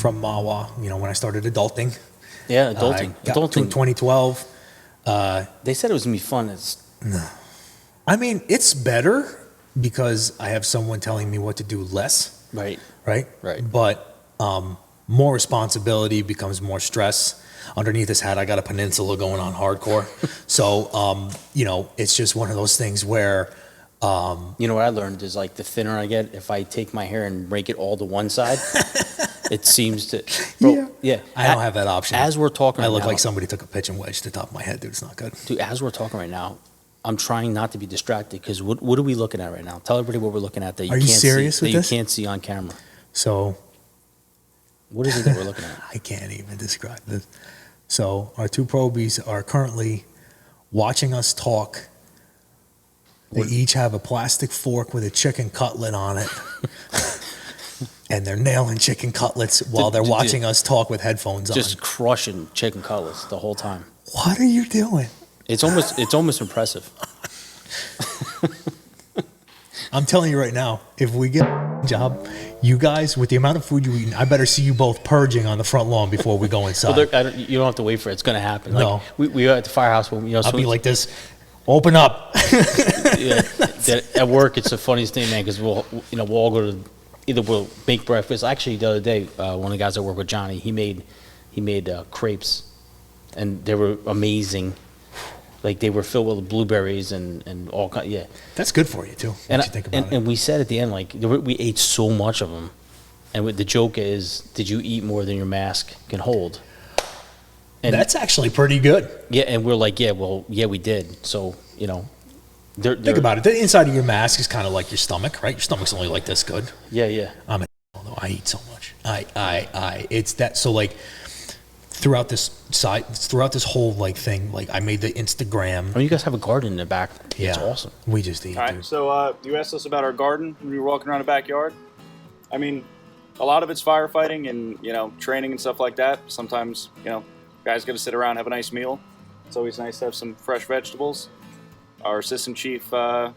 from Mawa, when I started adulting. Yeah, adulting. Adulting. 2012. They said it was going to be fun. No. I mean, it's better because I have someone telling me what to do less. Right. Right? Right. But more responsibility becomes more stress. Underneath this hat, I got a peninsula going on hardcore. So, it's just one of those things where... you know what I learned is like the thinner I get, if I take my hair and break it all to one side, it seems to... Bro, yeah. I don't have that option. As we're talking I right look now, like somebody took a pitching wedge to the top of my head, dude. It's not good. Dude, as we're talking right now, I'm trying not to be distracted because what are we looking at right now? Tell everybody what we're looking at that you Are can't you serious see, with that this? you can't see on camera. So... What is it that we're looking at? I can't even describe this. So our two probies are currently watching us talk. They each have a plastic fork with a chicken cutlet on it. And they're nailing chicken cutlets while they're watching us talk with headphones on. Just crushing chicken cutlets the whole time. What are you doing? It's almost impressive. I'm telling you right now, if we get a job, you guys, with the amount of food you eat, I better see you both purging on the front lawn before we go inside. Well, you don't have to wait for it. It's going to happen. No. Like, we are at the firehouse when I'll be like this. Open up. Yeah, at work, it's the funniest thing, man, because we'll all go to we'll make breakfast. Actually, the other day, one of the guys I work with, Johnny, he made crepes, and they were amazing. Like they were filled with blueberries and all kind. Yeah, that's good for you too. And you think about it. And we said at the end, like we ate so much of them, and the joke is, did you eat more than your mask can hold? And that's actually pretty good. Yeah, and we're like, yeah, we did. So think about it. The inside of your mask is kind of like your stomach, right? Your stomach's only like this good. Yeah. Although I eat so much. It's that. So like throughout this whole like thing, like I made the Instagram. Oh, you guys have a garden in the back. Yeah, it's awesome. We just eat. All right. Dude. So you asked us about our garden when we were walking around the backyard. I mean, a lot of it's firefighting and training and stuff like that. Sometimes guys got to sit around and have a nice meal. It's always nice to have some fresh vegetables. Our assistant chief, had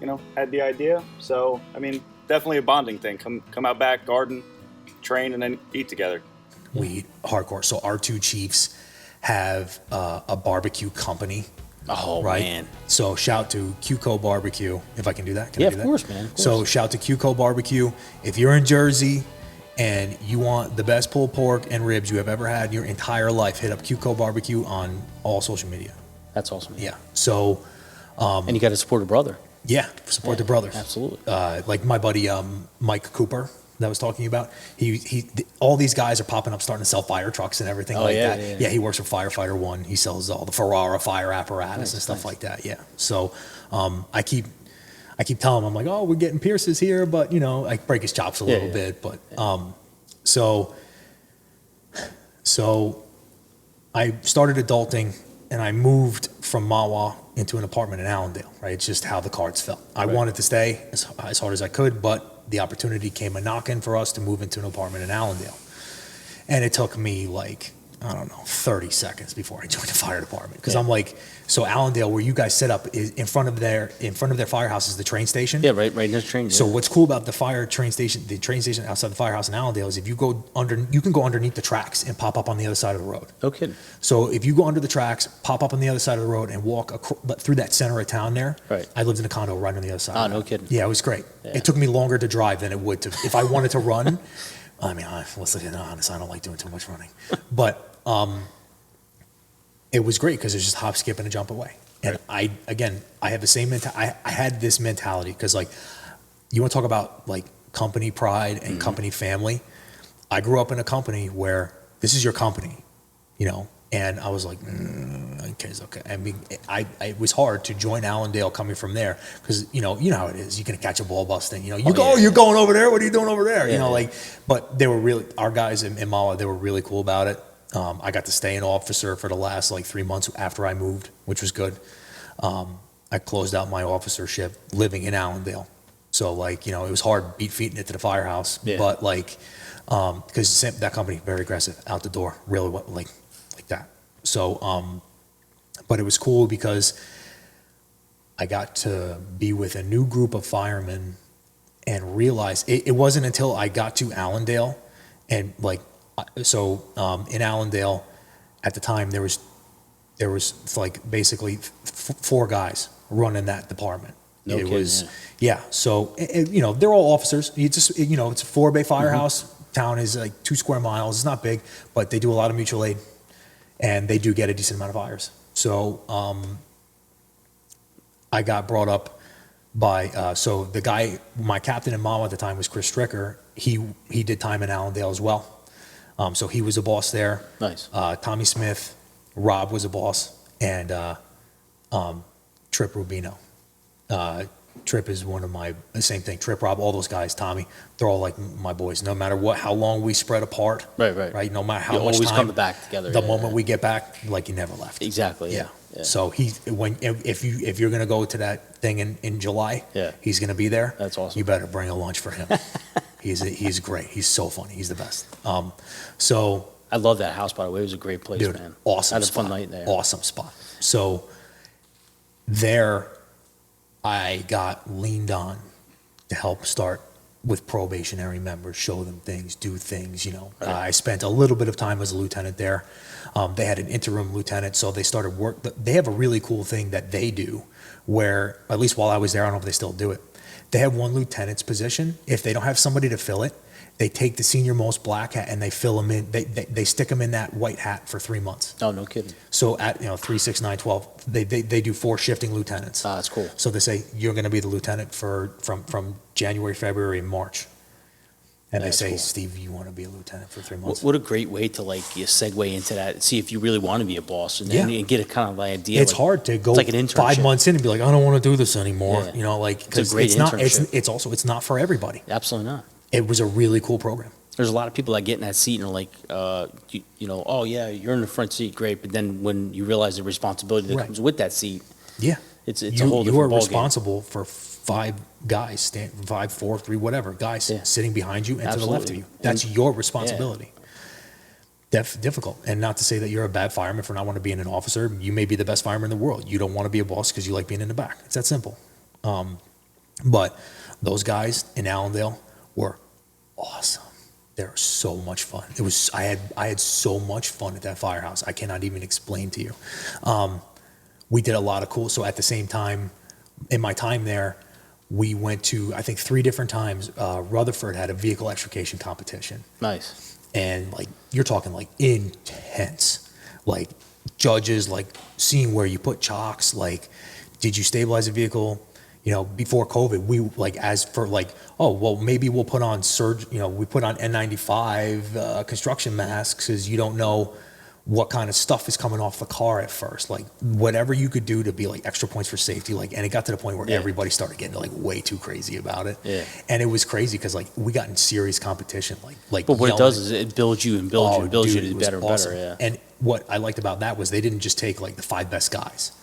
the idea. So, I mean, definitely a bonding thing. Come out back, garden, train, and then eat together. We eat hardcore. So our two chiefs have a barbecue company. Oh, right? Man. So shout to QCO Barbecue, if I can do that. Can yeah, I do of that? Course, man. Of course. So shout to QCO Barbecue. If you're in Jersey and you want the best pulled pork and ribs you have ever had in your entire life, hit up QCO Barbecue on all social media. That's awesome. Man. Yeah. So, and you got to support a brother. Yeah, support the brothers. Absolutely. Like my buddy Mike Cooper that I was talking about. All these guys are popping up, starting to sell fire trucks and everything that. Yeah, he works for Firefighter One. He sells all the Ferrara fire apparatus and stuff like that. Yeah. So I keep telling him, I'm like, oh, we're getting Pierce's here, but I break his chops a little bit. But so I started adulting and I moved from Mawa into an apartment in Allendale, right? It's just how the cards fell. I wanted to stay as hard as I could, but the opportunity came a knocking for us to move into an apartment in Allendale. And it took me 30 seconds before I joined the fire department. Because I'm like, so Allendale, where you guys set up, is in front of their firehouse is the train station. Yeah, right near the train. So what's cool about the train station outside the firehouse in Allendale is if you can go underneath the tracks and pop up on the other side of the road. No kidding. So if you go under the tracks, pop up on the other side of the road and walk through that center of town there. Right. I lived in a condo right on the other side. Oh, no kidding. Yeah, it was great. Yeah. It took me longer to drive than it would to, if I wanted to run. I mean, let's be honest, I don't like doing too much running. But it was great because it's just hop, skip, and a jump away. And I have the same mentality. I had this mentality because, you want to talk about, company pride and company family. I grew up in a company where this is your company, and I was like, okay, it's okay. I mean, it was hard to join Allendale coming from there because, you know how it is. You can catch a ball busting. You're going over there. What are you doing over there? But they were really, our guys in Mawa, they were really cool about it. I got to stay an officer for the last 3 months after I moved, which was good. I closed out my officership living in Allendale. So it was hard beat feeding it to the firehouse, but because that company, very aggressive out the door, really like that. So, but it was cool because I got to be with a new group of firemen and realize it wasn't until I got to Allendale And like, in Allendale, at the time, there was like basically four guys running that department. No It kidding, was, yeah. yeah. So, you know, they're all officers. You just, you know, it's a 4-bay firehouse. Town is like 2 square miles. It's not big, but they do a lot of mutual aid, and they do get a decent amount of fires. So, I got brought up by, so the guy, my captain in Mama at the time was Chris Stricker. He did time in Allendale as well. So he was a boss there. Nice. Tommy Smith, Rob was a boss, and Trip Rubino. Trip is one of my, the same thing. Trip, Rob, all those guys, Tommy, they're all like my boys. No matter what, how long we spread apart. Right. No matter how You much always time. coming back together. The yeah, moment yeah. we get back, like you never left. Exactly. Yeah. Yeah. So if you're gonna go to that thing in July, Yeah. he's gonna be there. That's awesome. You better bring a lunch for him. He's great. He's so funny. He's the best. So I love that house, by the way. It was a great place, dude, man. awesome I had a spot. fun night there. Awesome spot. So there, I got leaned on to help start with probationary members, show them things, do things, you know. Right. I spent a little bit of time as a lieutenant there. They had an interim lieutenant, so they started work. They have a really cool thing that they do where, at least while I was there, I don't know if they still do it. They have one lieutenant's position. If they don't have somebody to fill it, they take the senior most black hat and they fill them in. They stick them in that white hat for 3 months. Oh, no kidding. So at 3, 6, 9, 12, they do 4 shifting lieutenants. Ah, that's cool. So they say you're going to be the lieutenant from January, February, and March. And That's they say, cool. Steve, you want to be a lieutenant for 3 months? What a great way to like you segue into that. See if you really want to be a boss, and then Yeah. you get a kind of idea. It's like, hard to go it's like an 5 internship. months in and be like, I don't want to do this anymore. Yeah. You know, like because great it's not. internship. It's also it's not for everybody. Absolutely not. It was a really cool program. There's a lot of people that get in that seat and are like, you know, oh yeah, you're in the front seat, great. But then when you realize the responsibility that Right. comes with that seat, Yeah, it's a you whole you are different ballgame. responsible for 5 guys, 5, 4, 3, whatever guys Yeah. sitting behind you and to the left of Absolutely. you. That's And- your responsibility. Difficult, and not to say that you're a bad fireman for not want to be an officer. You may be the best fireman in the world. You don't want to be a boss because you like being in the back. It's that simple. But those guys in Allendale were awesome. They're so much fun. It was I had so much fun at that firehouse. I cannot even explain to you. We did a lot of cool. So at the same time, in my time there, we went to I think 3 different times. Rutherford had a vehicle extrication competition. Nice. And like you're talking like intense, like judges like seeing where you put chocks, like did you stabilize a vehicle? You know, before COVID, we like as for like, oh well, maybe we'll put on we put on N95 construction masks because you don't know what kind of stuff is coming off the car at first. Like whatever you could do to be like extra points for safety. Like, and it got to the point where Yeah. everybody started getting like way too crazy about it. Yeah. And it was crazy because like we got in serious competition. Like. But what it yelling. does is it builds you and builds you and builds dude, you it to be was better and awesome. better. Yeah. And what I liked about that was they didn't just take like the 5 best guys.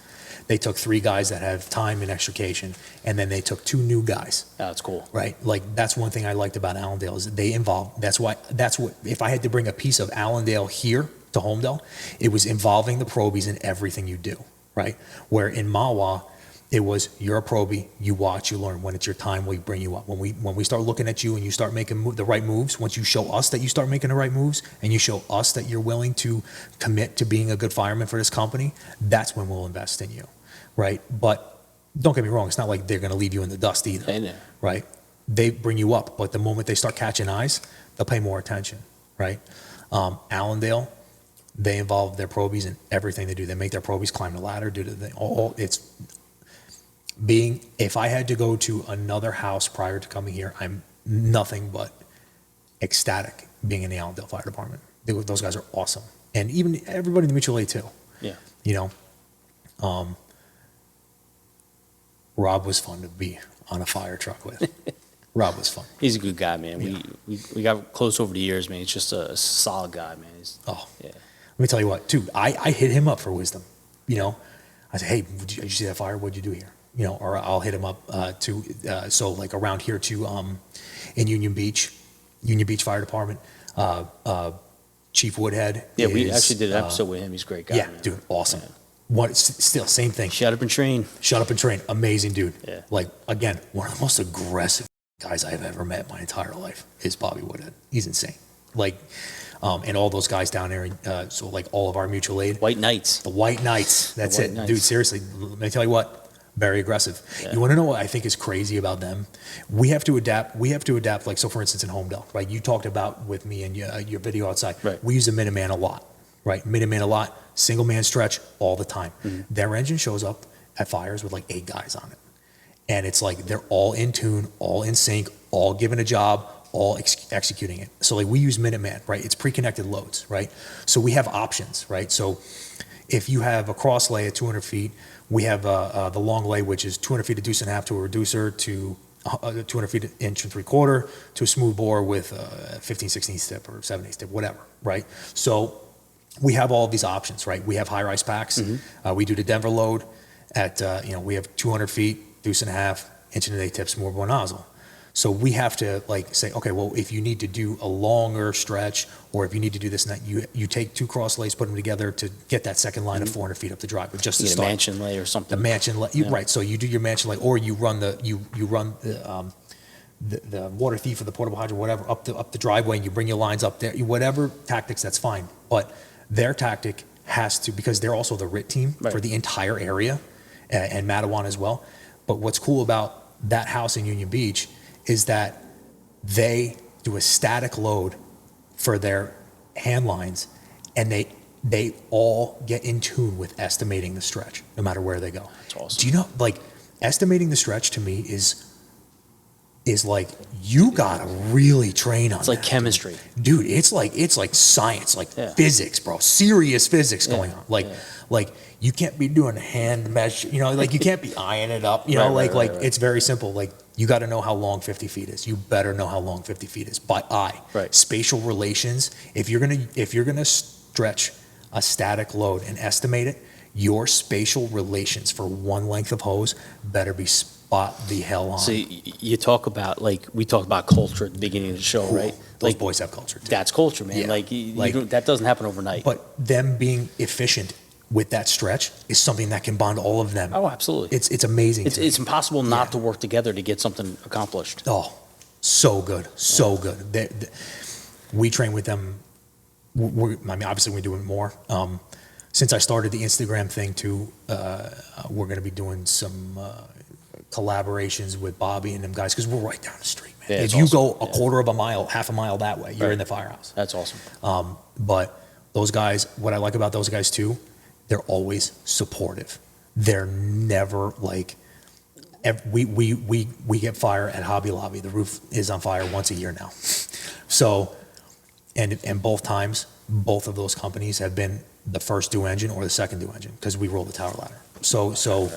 They took 3 guys that have time in extrication, and then they took 2 new guys. Yeah, that's cool. Right? Like that's one thing I liked about Allendale is that they involved. That's what if I had to bring a piece of Allendale here to Holmdel, it was involving the probies in everything you do. Right? Where in Mawa, it was you're a probie, you watch, you learn. When it's your time, we bring you up. When we start looking at you and you start making the right moves, once you show us that you start making the right moves and you show us that you're willing to commit to being a good fireman for this company, that's when we'll invest in you. Right? But don't get me wrong, it's not like they're going to leave you in the dust either. I know. Right? They bring you up, but the moment they start catching eyes, they'll pay more attention. Right? Allendale, they involve their probies in everything they do. They make their probies climb the ladder, do the thing. If I had to go to another house prior to coming here, I'm nothing but ecstatic being in the Allendale Fire Department. Those guys are awesome. And even everybody in the mutual aid too. Yeah. You know, Rob was fun to be on a fire truck with. Rob was fun. He's a good guy, man. Yeah. We got close over the years, man. He's just a solid guy, man. Oh, Yeah. let me tell you what, too. I hit him up for wisdom. You know, I said, hey, did you see that fire? What'd you do here? You know, or I'll hit him up so like around here too, in Union Beach Fire Department, Chief Woodhead. Yeah, we is, actually did an episode with him. He's a great guy. Yeah, man. dude, awesome. Yeah. Still, same thing. Shut up and train. Shut up and train. Amazing dude. Yeah. Like, again, one of the most aggressive guys I've ever met in my entire life is Bobby Woodhead. He's insane. and all those guys down there, so like all of our mutual aid. White Knights. The White Knights, that's White it. Knights. Dude, seriously, let me tell you what, very aggressive. Yeah. You want to know what I think is crazy about them? We have to adapt, like, so for instance, in Holmdel, right? You talked about with me and your video outside. Right. We use a Minuteman a lot, right? Minuteman a lot, single man stretch all the time. Their engine shows up at fires with like 8 guys on it. And it's like they're all in tune, all in sync, all given a job, all executing it. So like we use Minuteman, right? It's pre-connected loads, right? So we have options, right? So if you have a cross lay at 200 feet, we have the long lay, which is 200 feet of deuce and a half to a reducer to 200 feet inch and 3/4 to a smooth bore with 15/16 tip or 7/8 tip, whatever, right? So we have all of these options, right? We have high rise packs. We do the Denver load at, we have 200 feet, deuce and a half, inch and 1/8 tip, smooth bore nozzle. So we have to like say, okay, well, if you need to do a longer stretch, or if you need to do this and that, you take 2 cross lays, put them together to get that second line of 400 feet up the driveway, just to You get a start. mansion lay or something. The mansion lay, right? So you do your mansion lay, or you run the water thief or the portable hydrant, whatever, up the driveway, and you bring your lines up there. Whatever tactics, that's fine. But their tactic has to, because they're also the RIT team for Right. the entire area, and Matawan as well. But what's cool about that house in Union Beach is that they do a static load for their hand lines, and they all get in tune with estimating the stretch, no matter where they go. That's awesome. Do you know, like, estimating the stretch to me is like, you gotta really train on It's like that, chemistry. dude. It's like science, like Yeah. physics, bro. Serious physics going Yeah, on. Like, yeah. like you can't be doing hand measure, like you can't be eyeing it up, Right. it's very simple. Like, you got to know how long 50 feet is. You better know how long 50 feet is by eye. Right. Spatial relations. If you're gonna stretch a static load and estimate it, your spatial relations for one length of hose better be spot the hell on. So you talk about, like, we talked about culture at the beginning of the show, Cool. right? Those Like, boys have culture too. that's culture, man. Yeah. Like, Like- that doesn't happen overnight. But them being efficient with that stretch is something that can bond all of them. Oh, absolutely. It's amazing. to me. It's impossible not Yeah. to work together to get something accomplished. Oh, so good, so good. We train with them. I mean, obviously, we're doing more. Since I started the Instagram thing too, we're going to be doing some collaborations with Bobby and them guys, because we're right down the street, man. Yeah, If it's you awesome. go a quarter of a mile, half a mile that way, you're Right. in the firehouse. That's awesome. But those guys, what I like about those guys too, they're always supportive. They're never like, we get fire at Hobby Lobby. The roof is on fire once a year now. So, and both times, both of those companies have been the first due engine or the second due engine, because we roll the tower ladder. So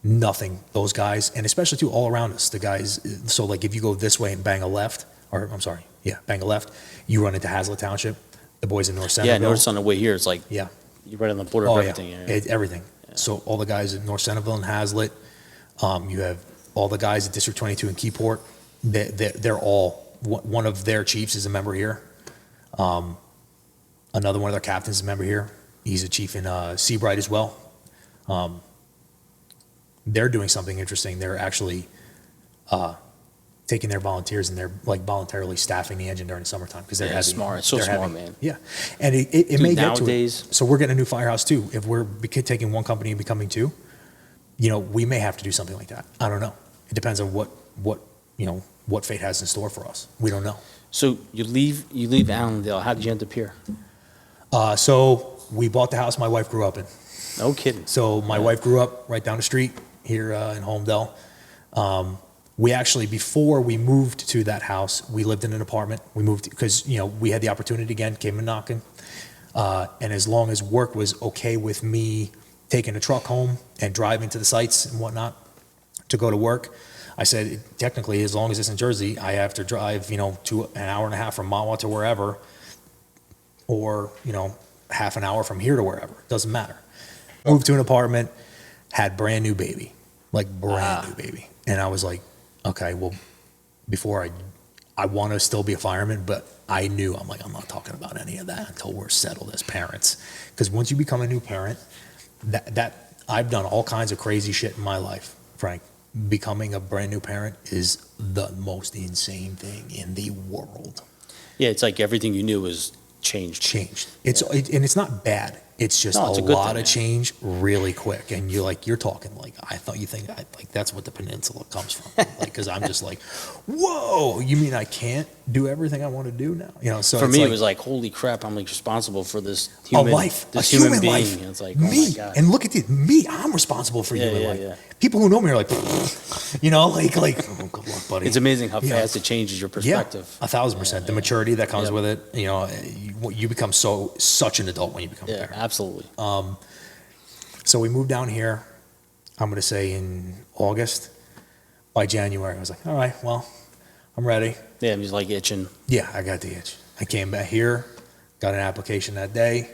nothing, those guys, and especially too all around us, the guys, so like if you go this way and bang a left, or I'm sorry, bang a left, you run into Hazlet Township, the boys in North Yeah, Centerville. notice on the way here, it's like, Yeah. you're right on the border of everything. Yeah. Everything. So all the guys in North Centerville and Hazlet, you have all the guys at District 22 in Keyport, they're all, one of their chiefs is a member here. Another one of their captains is a member here. He's a chief in Seabright as well. They're doing something interesting. They're actually taking their volunteers, and they're like voluntarily staffing the engine during the summertime, because they're Yeah, heavy. smart. It's so They're smart, heavy. man. Yeah, and it Dude, may get nowadays- to it. So we're getting a new firehouse too. If we're taking one company and becoming two, we may have to do something like that. I don't know. It depends on what fate has in store for us. We don't know. So you leave Allendale. How did you end up here? So we bought the house my wife grew up in. No kidding. So my wife grew up right down the street here in Holmdel. We actually, before we moved to that house, we lived in an apartment. We moved because, we had the opportunity again, came and knocking. And as long as work was okay with me taking a truck home and driving to the sites and whatnot to go to work, I said, technically, as long as it's in Jersey, I have to drive, to an hour and a half from Mawa to wherever, or, half an hour from here to wherever. Doesn't matter. Moved to an apartment, had brand new baby, like brand new baby. And I was like, okay, well, before I want to still be a fireman, but I knew, I'm not talking about any of that until we're settled as parents. Because once you become a new parent, that I've done all kinds of crazy shit in my life, Frank. Becoming a brand new parent is the most insane thing in the world. Yeah, it's like everything you knew was changed. And it's not bad. It's just No, it's a a good lot thing, of man. change really quick. And you're talking like, I thought you think, like, that's what the peninsula comes from. Like, cause I'm just like, whoa, you mean I can't do everything I want to do now? So For it's me, like, it was like, holy crap, I'm like responsible for this a human, life, this a human being. life. And it's like, me. oh my God. And look at this, me, I'm responsible for Yeah, human yeah, life. yeah. People who know me are like, like, oh, good luck, buddy. It's amazing how You know, fast it changes your Yeah, perspective. 1,000%. The maturity that comes Yep. with it, you become such an adult when you become a Yeah, parent. absolutely. So we moved down here, I'm going to say in August. By January, I was like, all right, well, I'm ready. Yeah, I'm just like itching. Yeah, I got the itch. I came back here, got an application that day,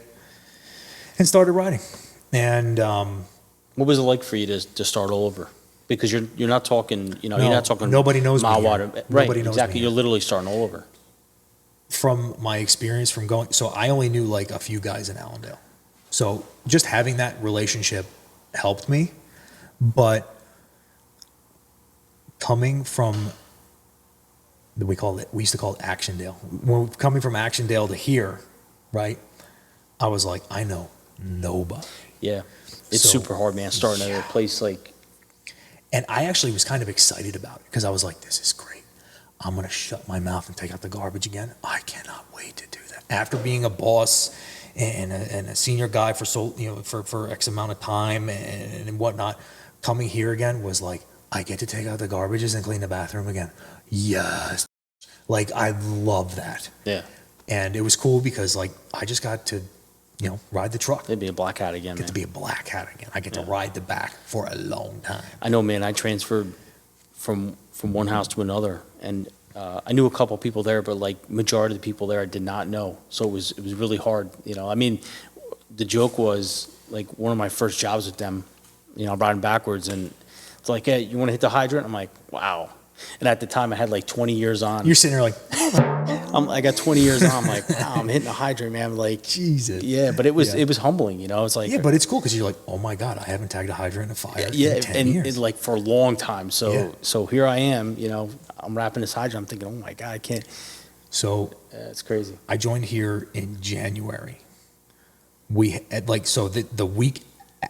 and started riding. And What was it like for you to start all over? Because you're not talking, you're not talking nobody knows me mile here. water. Nobody Right, knows exactly. me You're here. literally starting all over. From my experience from going, so I only knew like a few guys in Allendale. So just having that relationship helped me. But coming from, we used to call it Actiondale. When coming from Actiondale to here, right? I was like, I know nobody. Yeah. It's So- super hard, man, starting at a place like, And I actually was kind of excited about it because I was like, this is great. I'm going to shut my mouth and take out the garbage again. I cannot wait to do that. After being a boss and a senior guy for X amount of time and whatnot, coming here again was like, I get to take out the garbages and clean the bathroom again. Yes. Like, I love that. yeah, And it was cool because, like, I just got to, ride the truck. it'd be a black hat again, Get man. to be a black hat again. I get to Yeah. ride the back for a long time. I know, man. I transferred from one house to another, and I knew a couple people there, but like majority of the people there I did not know. So it was really hard. I mean, the joke was like one of my first jobs with them. I'm riding backwards, and it's like, hey, you want to hit the hydrant? I'm like, wow. And at the time, I had like 20 years on. You're sitting there like, I got 20 years on. I'm like, wow, I'm hitting the hydrant, man. Like, Jesus. yeah, but it was Yeah. humbling. It's like, Yeah, but it's cool because you're like, oh my God, I haven't tagged a hydrant in a fire yeah, in 10 and years. it's like for a long time. So Yeah. so here I am. I'm wrapping this hydrant. I'm thinking, oh my God, I can't. So It's crazy. I joined here in January. The week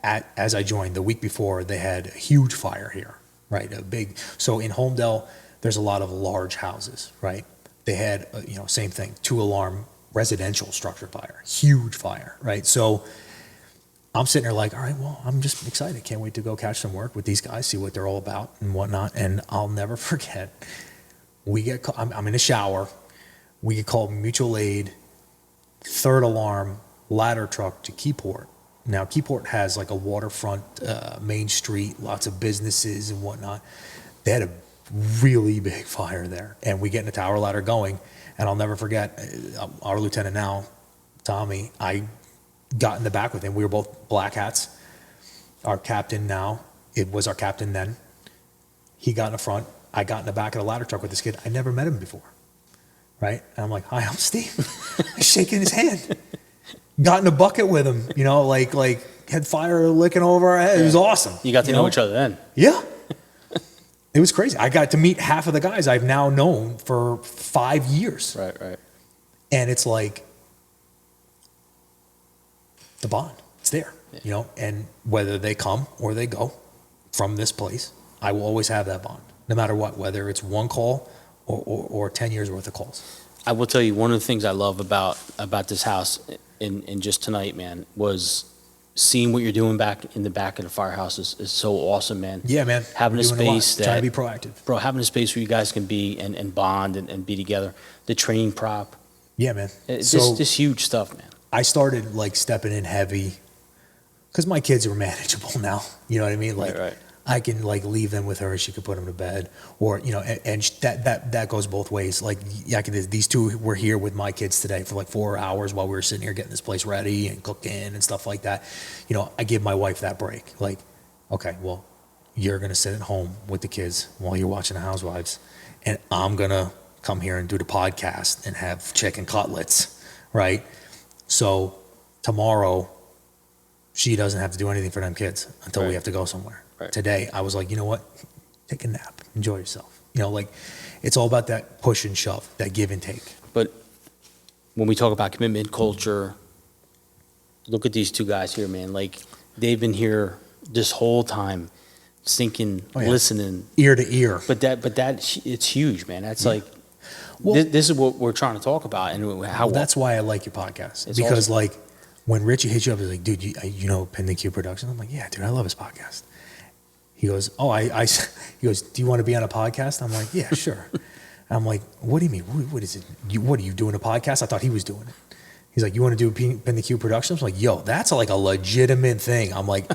as I joined, the week before, they had a huge fire here, right? So in Holmdel, there's a lot of large houses, right? They had, same thing, 2-alarm residential structure fire, huge fire, right? So I'm sitting there like, all right, well, I'm just excited. Can't wait to go catch some work with these guys, see what they're all about and whatnot. And I'll never forget, I'm in the shower. We get called mutual aid, 3rd alarm, ladder truck to Keyport. Now, Keyport has like a waterfront, main street, lots of businesses and whatnot. They had a really big fire there. And we get in the tower ladder going. And I'll never forget, our lieutenant now, Tommy, I got in the back with him. We were both black hats. Our captain now, it was our captain then. He got in the front. I got in the back of the ladder truck with this kid. I never met him before. Right? And I'm like, hi, I'm Steve. Shaking his hand. Got in a bucket with him, like had fire licking over our head. It was awesome. You got to know each other then. Yeah. It was crazy. I got to meet half of the guys I've now known for 5 years. Right. And it's like the bond. It's there, and whether they come or they go from this place, I will always have that bond, no matter what, whether it's one call or 10 years worth of calls. I will tell you, one of the things I love about this house and just tonight, man, was seeing what you're doing back in the back of the firehouse is so awesome, man. Yeah, man. Having a We're doing space lot. Trying to be proactive. Bro, having a space where you guys can be and bond and be together. The training prop. Yeah, man. It's So just huge stuff, man. I started like stepping in heavy because my kids are manageable now. You know what I mean? Like Right. I can like leave them with her. She could put them to bed, or and that goes both ways. Like these two were here with my kids today for like 4 hours while we were sitting here getting this place ready and cooking and stuff like that. I give my wife that break. Like, okay, well, you're gonna sit at home with the kids while you're watching the Housewives, and I'm gonna come here and do the podcast and have chicken cutlets, right? So tomorrow, she doesn't have to do anything for them kids until we Right. have to go somewhere. Right. Today, I was like, you know what? Take a nap. Enjoy yourself. It's all about that push and shove, that give and take. But when we talk about commitment culture, look at these two guys here, man. Like, they've been here this whole time, sinking, listening. Ear to ear. But it's huge, man. That's like, Well- this is what we're trying to talk about, and how. Well, that's why I like your podcast. It's Because awesome. like when Richie hits you up, he's like, dude, you know PintheQ Productions? I'm like, yeah, dude, I love his podcast. He goes, he goes, do you want to be on a podcast? I'm like, yeah, sure. I'm like, what do you mean? What is it? What are you doing a podcast? I thought he was doing it. He's like, you want to do PintheQ Productions? I'm like, yo, that's like a legitimate thing. I'm like,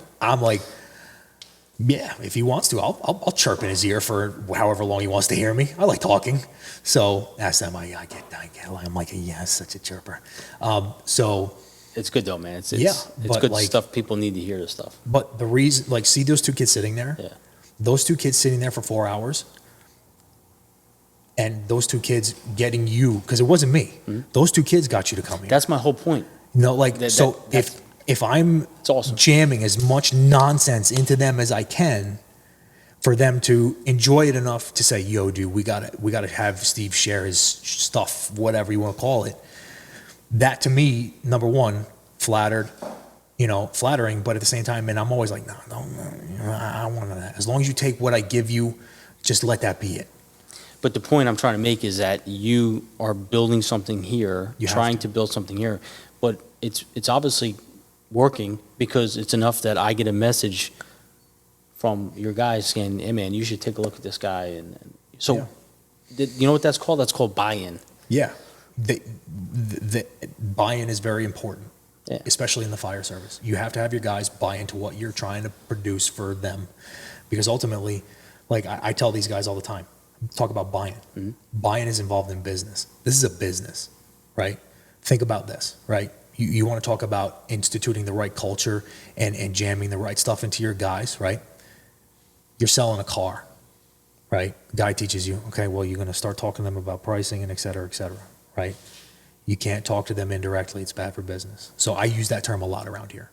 yeah, if he wants to, I'll chirp in his ear for however long he wants to hear me. I like talking. So ask them, I'm like, yeah, such a chirper. So It's good though, man. It's but good like- stuff. People need to hear this stuff. but the reason, like, see those two kids sitting there? Yeah. Those two kids sitting there for 4 hours, and those two kids getting you, because it wasn't me. Those two kids got you to come here. That's my whole point. No, like, that- if I'm It's awesome. jamming as much nonsense into them as I can for them to enjoy it enough to say, yo, dude, we gotta have Steve share his stuff, whatever you want to call it. That to me, number one, flattering, but at the same time, and I'm always like, no, I want that. As long as you take what I give you, just let that be it. But the point I'm trying to make is that you are building something here, You have trying to. to build something here, but it's obviously working because it's enough that I get a message from your guys saying, hey man, you should take a look at this guy. And so, you know what that's called? That's called buy-in. Yeah. The buy-in is very important, Yeah. especially in the fire service. You have to have your guys buy into what you're trying to produce for them. Because ultimately, like I tell these guys all the time, talk about buy-in. Mm-hmm. Buy-in is involved in business. This is a business, right? Think about this, right? You want to talk about instituting the right culture and jamming the right stuff into your guys, right? You're selling a car, right? Guy teaches you, okay, well, you're going to start talking to them about pricing and et cetera, right? You can't talk to them indirectly. It's bad for business. So I use that term a lot around here.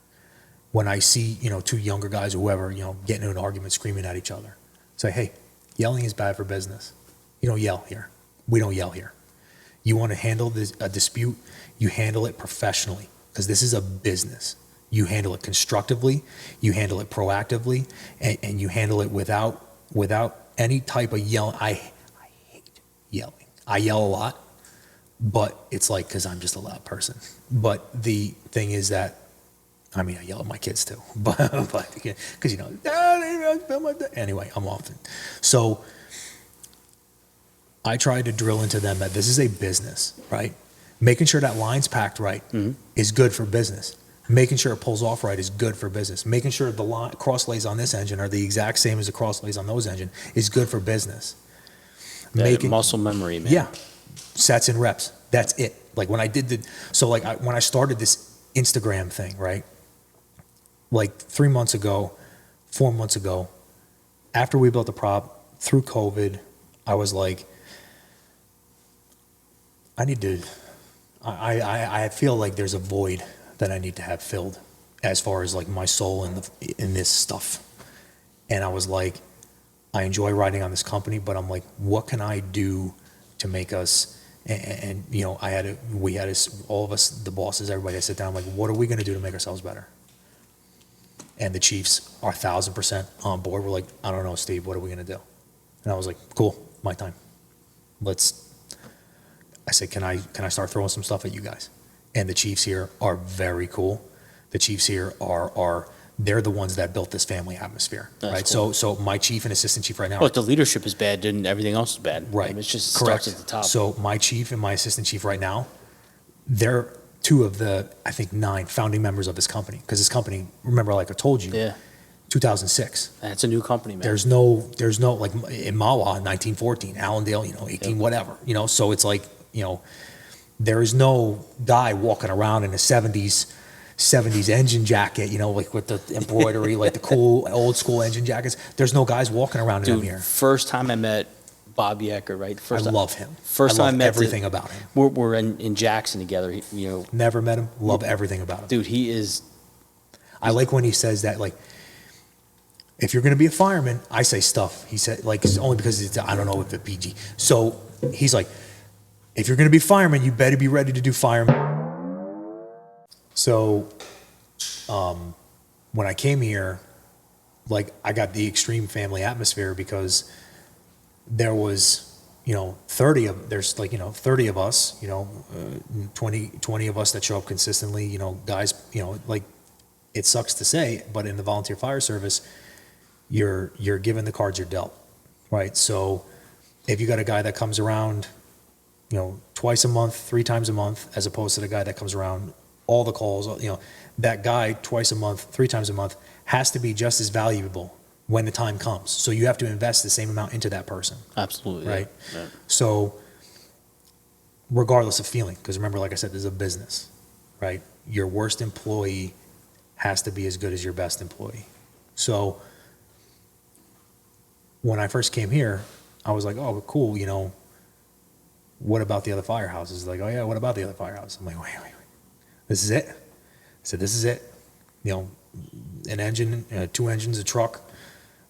When I see, two younger guys or whoever, getting into an argument, screaming at each other, say, hey, yelling is bad for business. You don't yell here. We don't yell here. You want to handle a dispute, you handle it professionally, because this is a business. You handle it constructively, you handle it proactively, and you handle it without any type of yelling. I hate yelling. I yell a lot, but it's like because I'm just a loud person. But the thing is that, I yell at my kids too, but because anyway, I'm often. So I try to drill into them that this is a business, right? Making sure that line's packed right is good for business. Making sure it pulls off right is good for business. Making sure the cross lays on this engine are the exact same as the cross lays on those engine is good for business. That muscle memory, man. Yeah, sets and reps. That's it. Like when I did when I started this Instagram thing, right? Like 3 months ago, 4 months ago, after we built the prop through COVID, I was like, I feel like there's a void that I need to have filled as far as like my soul in this stuff. And I was like, I enjoy writing on this company, but I'm like, what can I do to make us, and we had all of us, the bosses, everybody, I sit down, I'm like, what are we going to do to make ourselves better? And the Chiefs are 1,000% on board. We're like, I don't know, Steve, what are we going to do? And I was like, cool, my time. I said, can I start throwing some stuff at you guys? And the Chiefs here are very cool. The Chiefs here they're the ones that built this family atmosphere, That's right? cool. So my chief and assistant chief right now. Well, if the leadership is bad, then everything else is bad. Right. It just Correct. starts at the top. So my chief and my assistant chief right now, they're two of the, I think, 9 founding members of this company. Because this company, remember, like I told you, Yeah. 2006. That's a new company, man. There's no like in Mawa, 1914, Allendale, 18, whatever, So it's like, there is no guy walking around in a 70s engine jacket, like with the embroidery, like the cool old school engine jackets. There's no guys walking around in them here. First time I met Bob Yecker, right? I love him. First I time love I met everything about him. We're in Jackson together. Never met him. Love everything about him. Dude, he is. I like when he says that, like, if you're going to be a fireman, I say stuff. He said, like, it's only because I don't know if it's PG. So he's like, if you're going to be fireman, you better be ready to do fireman. So, when I came here, like, I got the extreme family atmosphere because there was, 30 of us, 20 of us that show up consistently, guys, like, it sucks to say, but in the volunteer fire service, you're given the cards you're dealt, right? So if you got a guy that comes around, twice a month, 3 times a month, as opposed to the guy that comes around all the calls, that guy twice a month, 3 times a month has to be just as valuable when the time comes. So you have to invest the same amount into that person. Absolutely. Right. Yeah. So regardless of feeling, because remember, like I said, this is a business, right? Your worst employee has to be as good as your best employee. So when I first came here, I was like, oh, cool, what about the other firehouses? Like, oh yeah, what about the other firehouses? I'm like, wait. This is it? I said, this is it. An engine, 2 engines, a truck,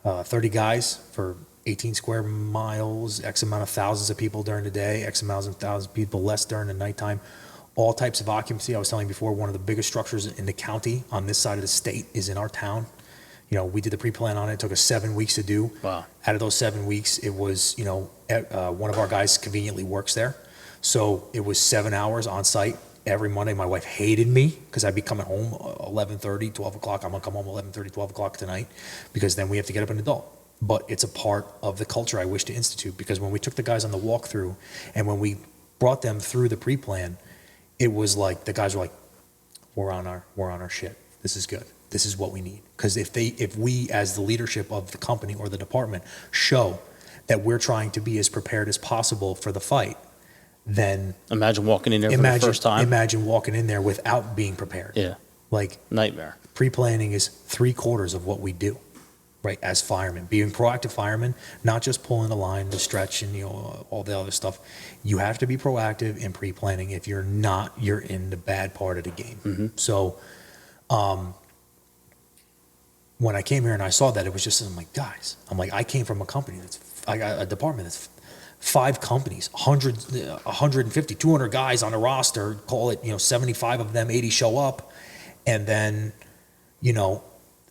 30 guys for 18 square miles, X amount of thousands of people during the day, X amount of thousands of people less during the nighttime, all types of occupancy. I was telling you before, one of the biggest structures in the county on this side of the state is in our town. We did the pre-plan on it. It took us 7 weeks to do. Wow. Out of those 7 weeks, it was, one of our guys conveniently works there. So it was 7 hours on site every Monday. My wife hated me because I'd be coming home 11:30, 12 o'clock. I'm going to come home 11:30, 12 o'clock tonight because then we have to get up an adult. But it's a part of the culture I wish to institute, because when we took the guys on the walkthrough and when we brought them through the pre-plan, it was like the guys were like, we're on our shit. This is good. This is what we need. Because if we as the leadership of the company or the department show that we're trying to be as prepared as possible for the fight, then Imagine walking in there for the first time. Imagine walking in there without being prepared. Yeah. Like, Nightmare. pre-planning is 3/4 of what we do, right? As firemen, being proactive firemen, not just pulling the line, the stretch, and all the other stuff. You have to be proactive in pre-planning. If you're not, you're in the bad part of the game. Mm-hmm. So, when I came here and I saw that, it was just, I'm like, guys, I came from I got a department that's 5 companies, 150, 200 guys on a roster, call it, 75 of them, 80 show up. And then,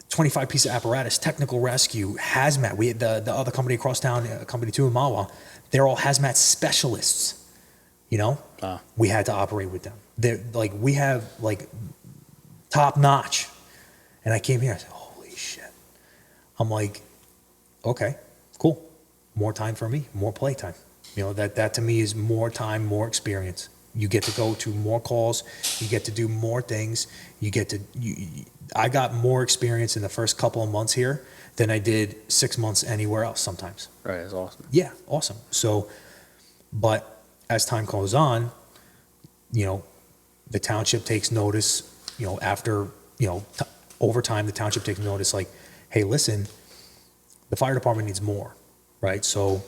25 piece of apparatus, technical rescue, hazmat. We had the other company across town, company 2 in Mawa, they're all hazmat specialists, Wow. We had to operate with them. They're like, we have like top notch. And I came here, I said, holy shit. I'm like, okay, cool. More time for me, more play time. That to me is more time, more experience. You get to go to more calls. You get to do more things. I got more experience in the first couple of months here than I did 6 months anywhere else sometimes. Right. That's awesome. Yeah, awesome. So, but as time goes on, the township takes notice, after, over time, the township takes notice like, hey, listen, the fire department needs more, right? So,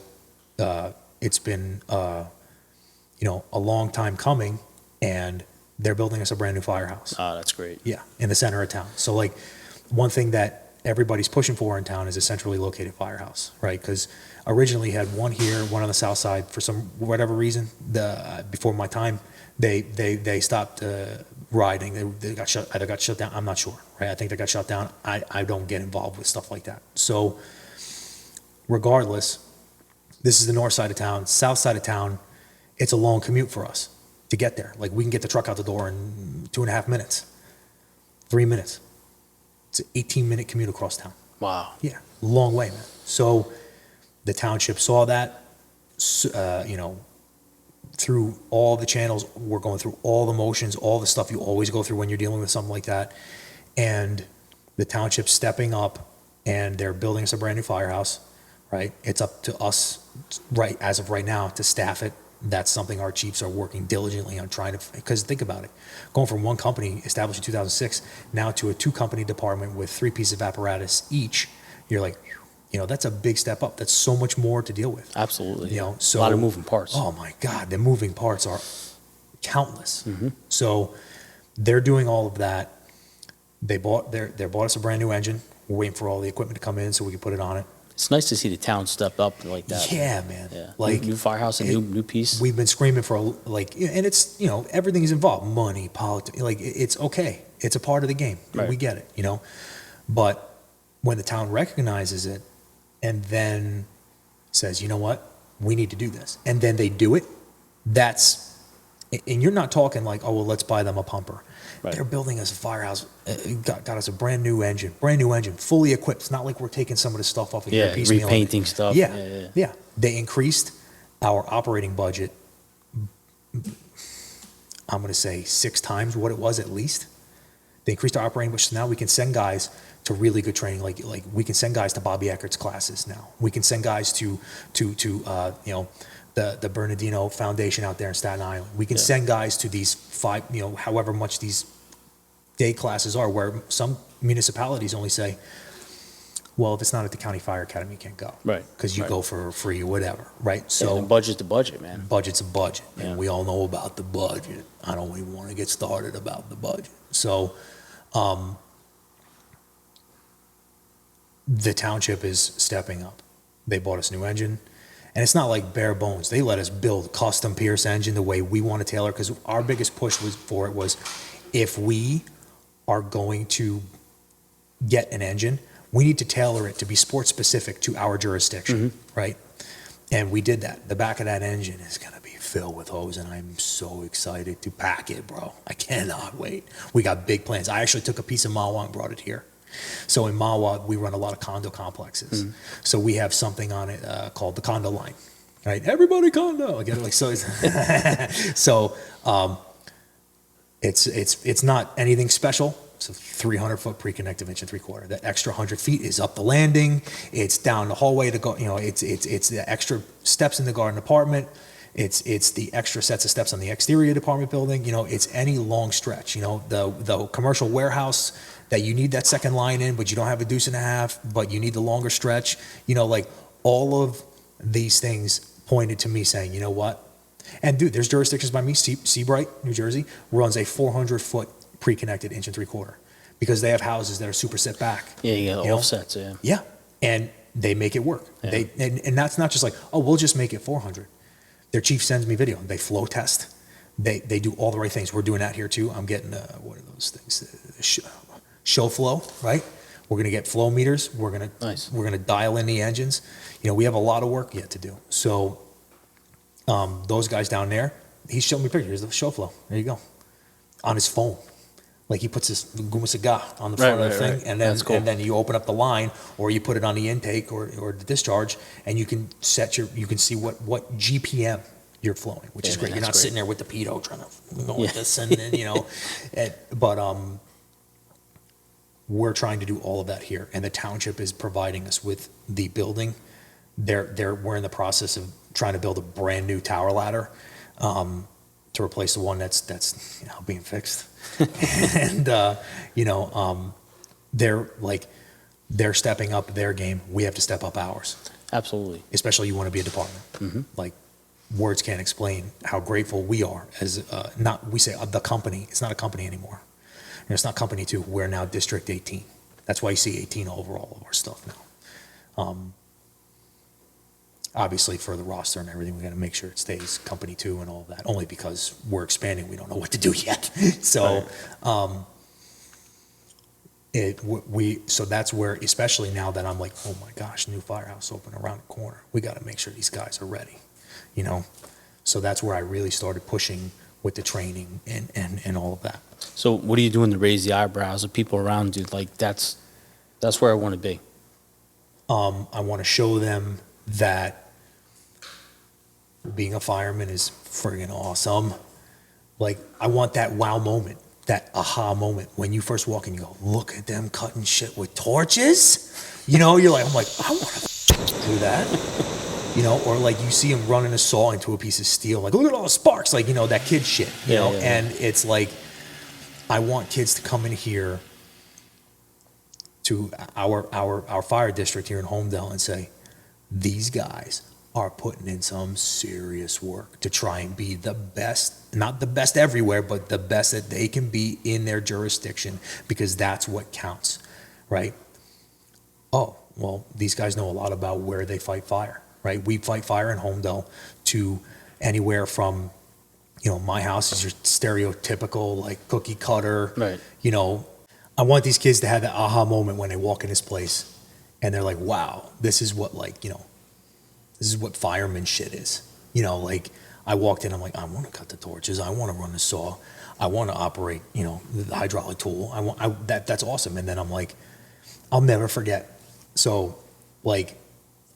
it's been, a long time coming, and they're building us a brand new firehouse. Oh, that's great. Yeah, in the center of town. So like, one thing that everybody's pushing for in town is a centrally located firehouse, right? Because originally you had one here, one on the south side. For whatever reason, before my time, they stopped riding. They got shut down. I'm not sure, right? I think they got shut down. I don't get involved with stuff like that. So regardless, this is the north side of town. South side of town, it's a long commute for us to get there. Like, we can get the truck out the door in 2.5 minutes, 3 minutes. It's an 18-minute commute across town. Wow. Yeah, long way, man. So the township saw that, through all the channels. We're going through all the motions, all the stuff you always go through when you're dealing with something like that. And the township's stepping up, and they're building us a brand new firehouse, right? It's up to us, right, as of right now, to staff it. That's something our chiefs are working diligently on trying to, because think about it, going from one company established in 2006 now to a 2-company department with 3 pieces of apparatus each, you're like, that's a big step up. That's so much more to deal with. Absolutely. So a lot of moving parts. Oh my God, the moving parts are countless. Mm-hmm. So they're doing all of that. They bought us a brand new engine. We're waiting for all the equipment to come in so we can put it on it. It's nice to see the town step up like that. Yeah, man. Yeah. Like new firehouse, a new piece. we've been screaming for like, and it's, everything is involved, money, politics, like it's okay. It's a part of the game. Right. We get it, but when the town recognizes it and then says, you know what, we need to do this. And then they do it. And you're not talking like, oh, well, let's buy them a pumper. Right. They're building us a firehouse, got us a brand new engine, fully equipped. It's not like we're taking some of the stuff off of here, piecemeal. Repainting stuff. Yeah. They increased our operating budget, I'm going to say 6 times what it was at least. They increased our operating budget. So now we can send guys to really good training. Like we can send guys to Bobby Eckert's classes now. We can send guys to the Bernardino Foundation out there in Staten Island. We can send guys to these 5, however much these day classes are, where some municipalities only say, well, if it's not at the County Fire Academy, you can't go. Right. Because you go for free or whatever, right? So budget's the budget, man. budget's a budget, Yeah. and we all know about the budget. I don't even want to get started about the budget. So the township is stepping up. They bought us a new engine. And it's not like bare bones. They let us build custom Pierce engine the way we want to tailor, because our biggest push was if we are going to get an engine, we need to tailor it to be sport specific to our jurisdiction, right? And we did that. The back of that engine is going to be filled with hose, and I'm so excited to pack it, bro. I cannot wait. We got big plans. I actually took a piece of Mahwah and brought it here. So in Mahwah, we run a lot of condo complexes. So we have something on it called the condo line, right? Everybody condo. I get it, like so. It's not anything special. It's a 300-foot pre-connective 1.75 inch. That extra 100 feet is up the landing. It's down the hallway to go. It's the extra steps in the garden apartment. It's the extra sets of steps on the exterior department building. It's any long stretch. The commercial warehouse that you need that second line in, but you don't have a 2.5 deuce, but you need the longer stretch. Like all of these things pointed to me saying, you know what? And dude, there's jurisdictions by me. Seabright, New Jersey, runs a 400-foot pre-connected 1.75 inch because they have houses that are super set back. Yeah, you got offsets. Yeah. Yeah, and they make it work. Yeah. And that's not just like, oh, we'll just make it 400. Their chief sends me video. They flow test. They do all the right things. We're doing that here too. I'm getting what are those things? Show flow, right? We're gonna get flow meters. We're gonna dial in the engines. We have a lot of work yet to do. So those guys down there, he showed me pictures of the show flow. There you go, on his phone. Like he puts this gumasaga on the front of the thing, and then That's cool. and then you open up the line, or you put it on the intake or the discharge, and you can you can see what GPM you're flowing, which is man, great. You're that's not great. sitting there with the pedo trying to go with this, and then but we're trying to do all of that here, and the township is providing us with the building. We're in the process of trying to build a brand new tower ladder to replace the one that's being fixed, and they're stepping up their game. We have to step up ours. Absolutely. Especially you want to be a department. Like words can't explain how grateful we are as we say the company. It's not a company anymore. It's not company 2. We're now District 18. That's why you see 18 over all of our stuff now. Obviously, for the roster and everything, we got to make sure it stays company 2 and all of that. Only because we're expanding, we don't know what to do yet. So, so that's where, especially now that I'm like, oh my gosh, new firehouse open around the corner. We got to make sure these guys are ready. So that's where I really started pushing with the training and all of that. So what are you doing to raise the eyebrows of people around you? Like that's where I want to be. I want to show them that being a fireman is friggin' awesome. Like I want that wow moment, that aha moment when you first walk in, you go, look at them cutting shit with torches. You're like, I'm like, I want to do that. Or like you see them running a saw into a piece of steel, like look at all the sparks, like that kid shit. And it's like I want kids to come in here to our fire district here in Holmdel and say, these guys are putting in some serious work to try and be the best, not the best everywhere, but the best that they can be in their jurisdiction, because that's what counts, right? Oh, well, these guys know a lot about where they fight fire, right? We fight fire in Holmdel to anywhere from, my house is your stereotypical, like, cookie cutter. Right. I want these kids to have that aha moment when they walk in this place and they're like, wow, this is what, this is what fireman shit is. Like, I walked in, I'm like, I want to cut the torches. I want to run the saw. I want to operate, the hydraulic tool. That's awesome. And then I'm like, I'll never forget. So, like,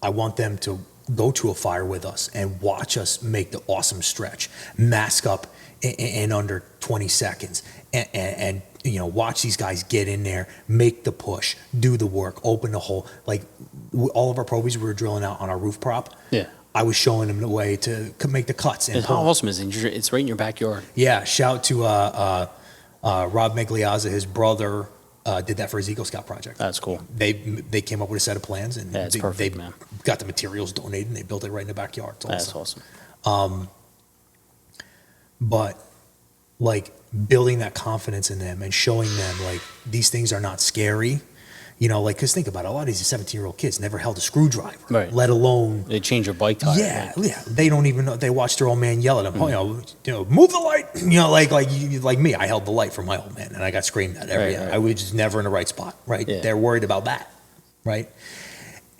I want them to go to a fire with us and watch us make the awesome stretch, mask up in under 20 seconds, and watch these guys get in there, make the push, do the work, open the hole. Like, all of our probies we were drilling out on our roof prop. Yeah. I was showing them the way to make the cuts. And And how awesome is it? It's right in your backyard. yeah, shout to Rob Migliazza, his brother, did that for his Eagle Scout project. That's cool. They came up with a set of plans, and Yeah, it's perfect, man. got the materials donated, and they built it right in the backyard. It's That's awesome. awesome. But, like, building that confidence in them and showing them, like, these things are not scary. Because think about it, a lot of these 17-year-old kids never held a screwdriver, Right. let alone. They change your bike tire. Yeah, right? yeah. They don't even know. They watch their old man yell at them. Move the light. Like me, I held the light for my old man, and I got screamed at every. Right. I was just never in the right spot. Right. Yeah. They're worried about that. Right.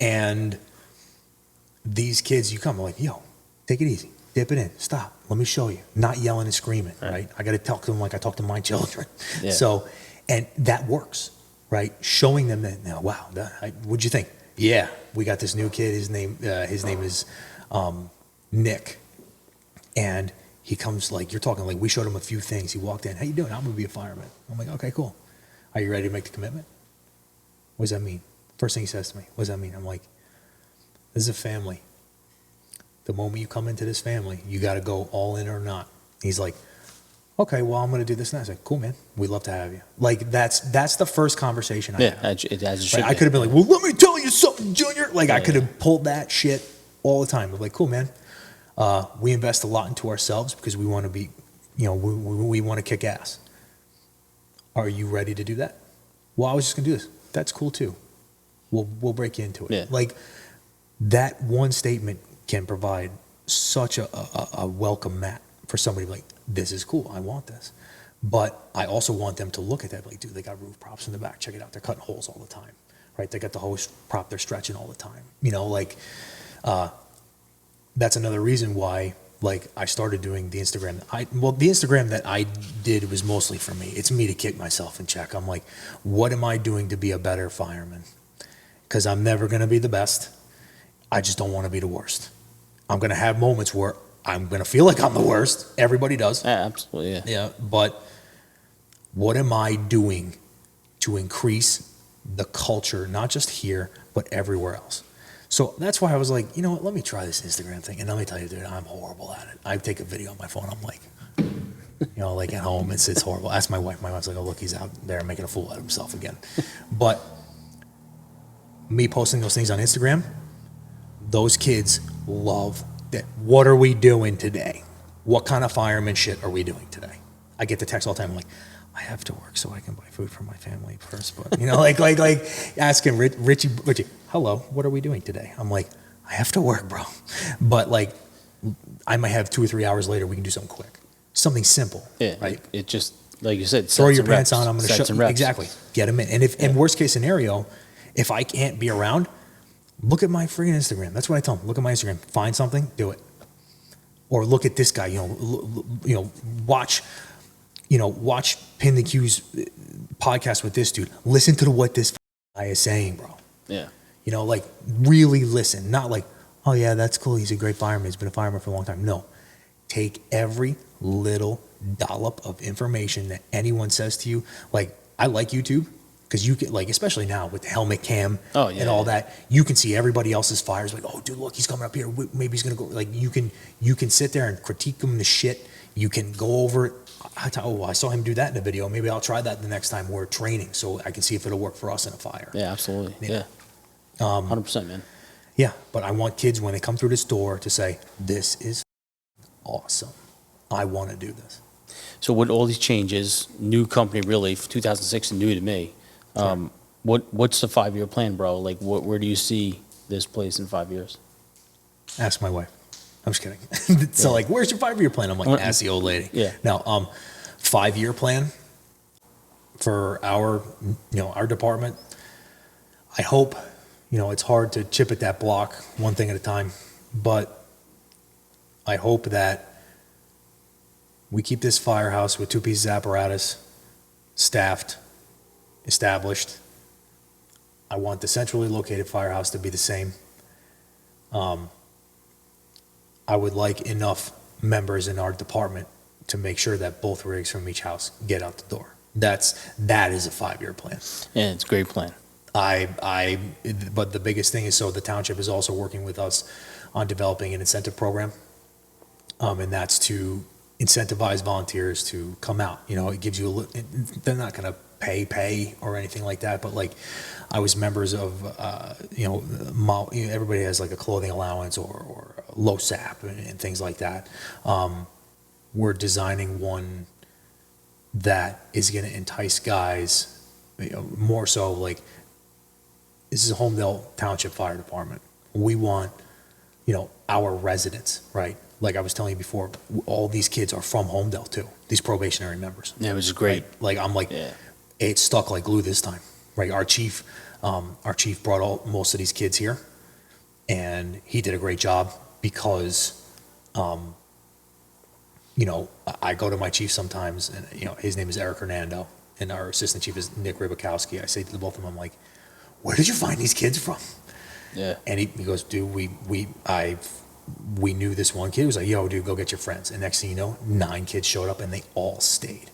And these kids, you come like, yo, take it easy, dip it in, stop. Let me show you. Not yelling and screaming. Right. I got to talk to them like I talk to my children. Yeah. So, and that works. Right. Showing them that now, wow, what'd you think? Yeah, we got this new kid. His name is Nick, and he comes like you're talking like we showed him a few things. He walked in. How you doing? I'm gonna be a fireman. I'm like, okay, cool. Are you ready to make the commitment? What does that mean? First thing he says to me, what does that mean? I'm like, this is a family. The moment you come into this family, you got to go all in or not. He's like, okay, well, I'm going to do this. And I was like, cool, man. We'd love to have you. Like, that's the first conversation I had. As it should I be. could have been like, well, let me tell you something, Junior. Like, I could Yeah. have pulled that shit all the time. I'm like, cool, man. We invest a lot into ourselves because we want to be, we want to kick ass. Are you ready to do that? Well, I was just going to do this. That's cool, too. We'll break you into it. Yeah. Like, that one statement can provide such a welcome mat for somebody like, this is cool. I want this. But I also want them to look at that like, dude, they got roof props in the back. Check it out. They're cutting holes all the time, right? They got the hose prop. They're stretching all the time. That's another reason why, like, I started doing the Instagram. The Instagram that I did was mostly for me. It's me to kick myself in check. I'm like, what am I doing to be a better fireman? Because I'm never going to be the best. I just don't want to be the worst. I'm going to have moments where I'm going to feel like I'm the worst. Everybody does. Yeah, absolutely. Yeah. Yeah, but what am I doing to increase the culture, not just here, but everywhere else? So that's why I was like, you know what, let me try this Instagram thing. And let me tell you, dude, I'm horrible at it. I take a video on my phone. I'm like, like at home, it's horrible. Ask my wife. My wife's like, oh, look, he's out there making a fool out of himself again. But me posting those things on Instagram, those kids love that. What are we doing today? What kind of fireman shit are we doing today? I get the text all the time. I'm like, I have to work so I can buy food for my family first. But, like asking Richie, hello, what are we doing today? I'm like, I have to work, bro. But, like, I might have 2 or 3 hours later, we can do something quick. Something simple, Yeah. right? It just, like you said, Throw sets your and pants reps. on. I'm going to Sets show and reps. exactly. Get them in. And in worst case scenario, if I can't be around, look at my freaking Instagram. That's what I tell them. Look at my Instagram. Find something, do it. Or look at this guy. Watch PintheQ's podcast with this dude. Listen to what this guy is saying, bro. Yeah. Like, really listen. Not like, oh yeah, that's cool. He's a great fireman. He's been a fireman for a long time. No, take every little dollop of information that anyone says to you. Like, I like YouTube because you can, like, especially now with the helmet cam and all that, you can see everybody else's fires. Like, oh, dude, look, he's coming up here. Maybe he's gonna go. Like, you can sit there and critique him the shit. You can go over it. I saw him do that in a video. Maybe I'll try that the next time we're training, so I can see if it'll work for us in a fire. Yeah, absolutely. Yeah. Yeah. 100%, man. Yeah, but I want kids when they come through this door to say, this is awesome. I want to do this. So with all these changes, new company really, 2006 and new to me, What's the 5-year plan, bro? Like, where do you see this place in 5 years? Ask my wife. I'm just kidding. So like, where's your 5-year plan? I'm like, ask the old lady. Yeah. Now, 5-year plan for our department. I hope, it's hard to chip at that block one thing at a time, but I hope that we keep this firehouse with 2 pieces of apparatus, staffed, established. I want the centrally located firehouse to be the same. I would like enough members in our department to make sure that both rigs from each house get out the door. That is a 5-year plan. Yeah, it's a great plan. But the biggest thing is, so the township is also working with us on developing an incentive program. And that's to incentivize volunteers to come out. It gives you they're not going to pay or anything like that, but like I was members of, everybody has like a clothing allowance or low SAP and things like that. We're designing one that is going to entice guys, more so like, this is a Holmdel Township Fire Department. We want, our residents, right? Like I was telling you before, all these kids are from Holmdel too, these probationary members. Yeah, which is great. Right? Like I'm like, Yeah. It stuck like glue this time, right? Our chief brought most of these kids here, and he did a great job because, I go to my chief sometimes, and his name is Eric Hernando, and our assistant chief is Nick Rybakowski. I say to the both of them, I'm like, where did you find these kids from? Yeah. And he goes, dude, we knew this one kid. He was like, yo, dude, go get your friends. And next thing you know, 9 kids showed up and they all stayed.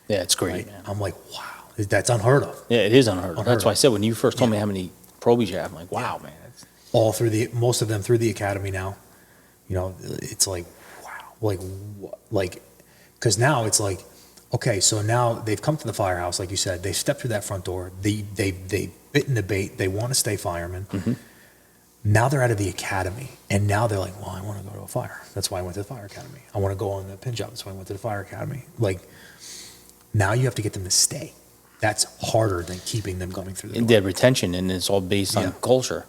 Yeah, it's great, Right? man. I'm like, wow, that's unheard of. Yeah, it is unheard of. Unheard That's why I of. said when you first told me how many probies you have, I'm like, wow, man. That's, All through most of them through the academy now. It's like, wow, because now it's like, okay, so now they've come to the firehouse, like you said, they stepped through that front door, they bitten the bait, they want to stay firemen. Mm-hmm. Now they're out of the academy, and now they're like, well, I want to go to a fire. That's why I went to the fire academy. I want to go on the pin job. That's why I went to the fire academy. Like, now you have to get them to stay. That's harder than keeping them going through the door. their retention, and it's all based on Yeah. culture.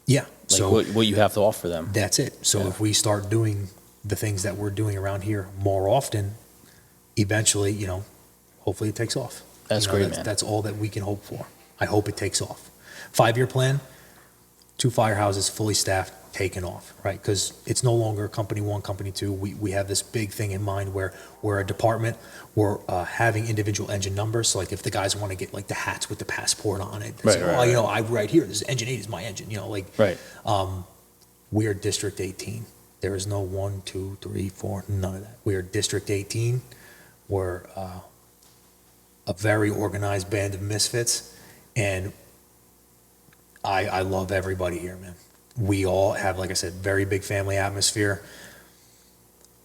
Yeah. Like So what you have to offer them. that's it. So Yeah. if we start doing the things that we're doing around here more often, eventually, hopefully it takes off. That's great, man. That's all that we can hope for. I hope it takes off. 5-year plan, 2 firehouses fully staffed, taken off, right? Because it's no longer company 1, company 2. We have this big thing in mind where we're a department, we're having individual engine numbers. So like if the guys want to get like the hats with the passport on it, they say, Right. I right here, this engine 8 is my engine, Right. we are District 18. There is no 1, 2, 3, 4, none of that. We are District 18. We're a very organized band of misfits, and I love everybody here, man. We all have, like I said, very big family atmosphere.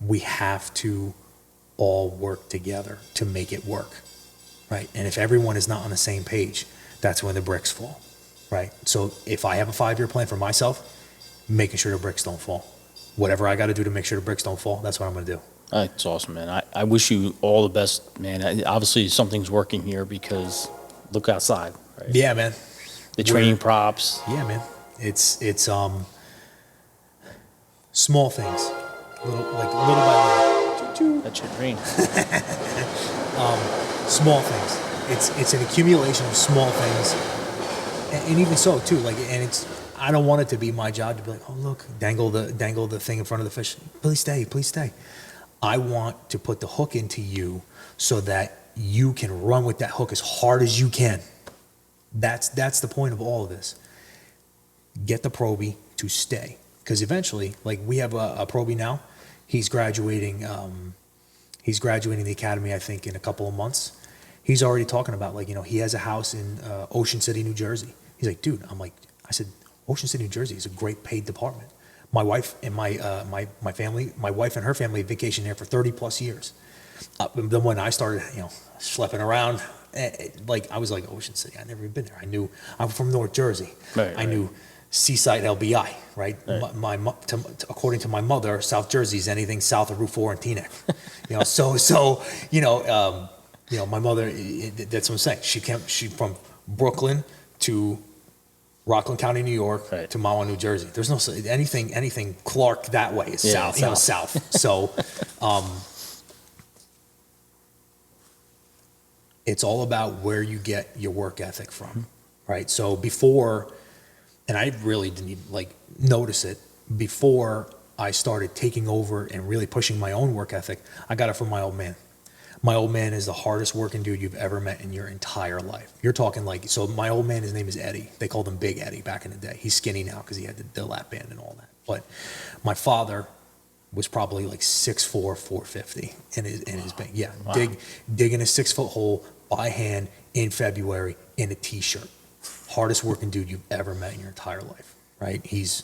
We have to all work together to make it work, right? And if everyone is not on the same page, that's when the bricks fall, right? So if I have a 5-year plan for myself, making sure the bricks don't fall. Whatever I got to do to make sure the bricks don't fall, that's what I'm going to do. That's awesome, man. I wish you all the best, man. Obviously, something's working here because look outside, right? Yeah, man. The training props. Yeah, man. It's small things, little by little. That should rain. Small things. It's an accumulation of small things, and even so too. I don't want it to be my job to be like, oh look, dangle the thing in front of the fish. Please stay. I want to put the hook into you so that you can run with that hook as hard as you can. That's the point of all of this. Get the probie to stay, because eventually, like we have a probie now. He's graduating. He's graduating the academy, I think, in a couple of months. He's already talking about he has a house in Ocean City, New Jersey. He's like, dude, I said, Ocean City, New Jersey is a great paid department. My wife and my family, my wife and her family vacationed there for 30 plus years. Then when I started, schlepping around, I was like, Ocean City, I'd never even been there. I'm from North Jersey. Right, I knew Seaside LBI, right? Right. According to my mother, South Jersey is anything south of Route 4 and Teaneck. my mother, that's what I'm saying. She from Brooklyn to Rockland County, New York, Right. to Mahwah, New Jersey. There's no anything Clark that way is Yeah, south, south. So, it's all about where you get your work ethic from, right? So before, and I really didn't even notice it before I started taking over and really pushing my own work ethic. I got it from my old man. My old man is the hardest working dude you've ever met in your entire life. You're talking so my old man, his name is Eddie. They called him Big Eddie back in the day. He's skinny now because he had the lap band and all that. But my father was probably 6'4", 450 in his bank. Yeah, Wow. digging a 6-foot hole by hand in February in a t-shirt. Hardest working dude you've ever met in your entire life, right? He is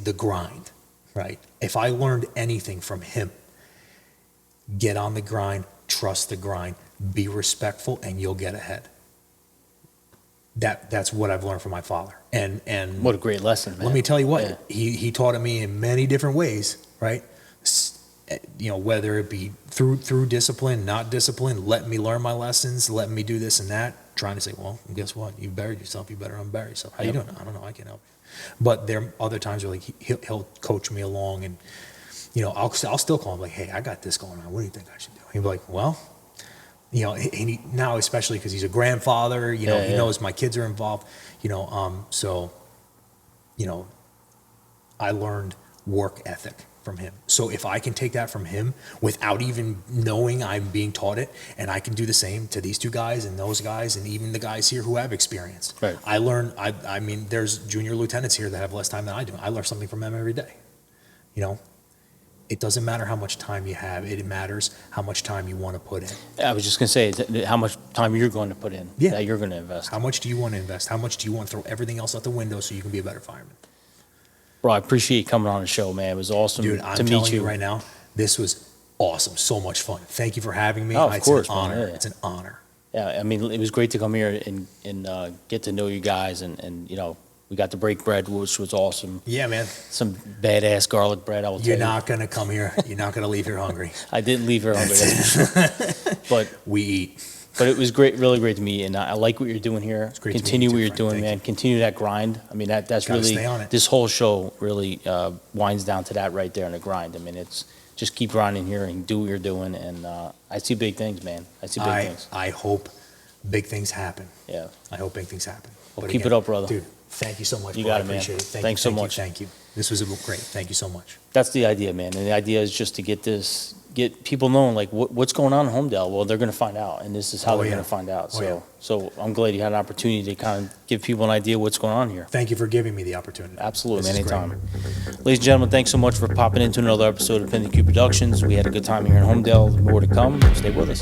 the grind, right? If I learned anything from him, get on the grind, trust the grind, be respectful, and you'll get ahead. That's what I've learned from my father. And What a great lesson, man. let me tell you what, Yeah. he taught it me in many different ways, right? Whether it be through discipline, not discipline, letting me learn my lessons, letting me do this and that, trying to say, well, guess what? You buried yourself, you better unbury yourself. How you doing? I don't know, I can't help you. But there are other times where he'll coach me along, and I'll still call him hey, I got this going on. What do you think I should do? He'll be like, well, now especially because he's a grandfather, he knows my kids are involved, so I learned work ethic from him. So if I can take that from him without even knowing I'm being taught it, and I can do the same to these two guys and those guys and even the guys here who have experience. Right. I learn, I mean, there's junior lieutenants here that have less time than I do. I learn something from them every day. It doesn't matter how much time you have. It matters how much time you want to put in. I was just going to say, how much time you're going to put in, Yeah. that you're going to invest. How much do you want to invest? How much do you want to throw everything else out the window so you can be a better fireman? Bro, I appreciate you coming on the show, man. It was awesome Dude, to I'm meet telling you. you right now, this was awesome. So much fun. Thank you for having me. Oh, of course, It's an man, honor. yeah. It's an honor. Yeah, I mean, it was great to come here and get to know you guys, and we got to break bread, which was awesome. Yeah, man. Some badass garlic bread, I will tell You're you. not going to come here. You're not going to leave here hungry. I didn't leave here hungry, that's for sure. But We eat. it was great, really great to meet you, and I like what you're doing here. great to meet Continue you what too, you're Frank. doing, Thank man. you. Continue that grind. I mean, that's Gotta really, stay on it. this whole show really winds down to that right there in the grind. I mean, it's just keep grinding here and do what you're doing, and I see big things, man. I see big things. I hope big things happen. Yeah. I hope big things happen. Well, But keep it up, brother. Dude, thank you so much. You bro. got I it, man. appreciate it. Thanks so thank much. You, thank you. This was great. Thank you so much. That's the idea, man. And the idea is just to get people knowing, what's going on in Holmdel. Well, they're going to find out, and this is how Oh, they're yeah. going to find out. Oh, yeah. So I'm glad you had an opportunity to kind of give people an idea what's going on here. Thank you for giving me the opportunity. Absolutely, This is great. anytime. Ladies and gentlemen, thanks so much for popping into another episode of PintheQ Productions. We had a good time here in Holmdel. More to come. Stay with us.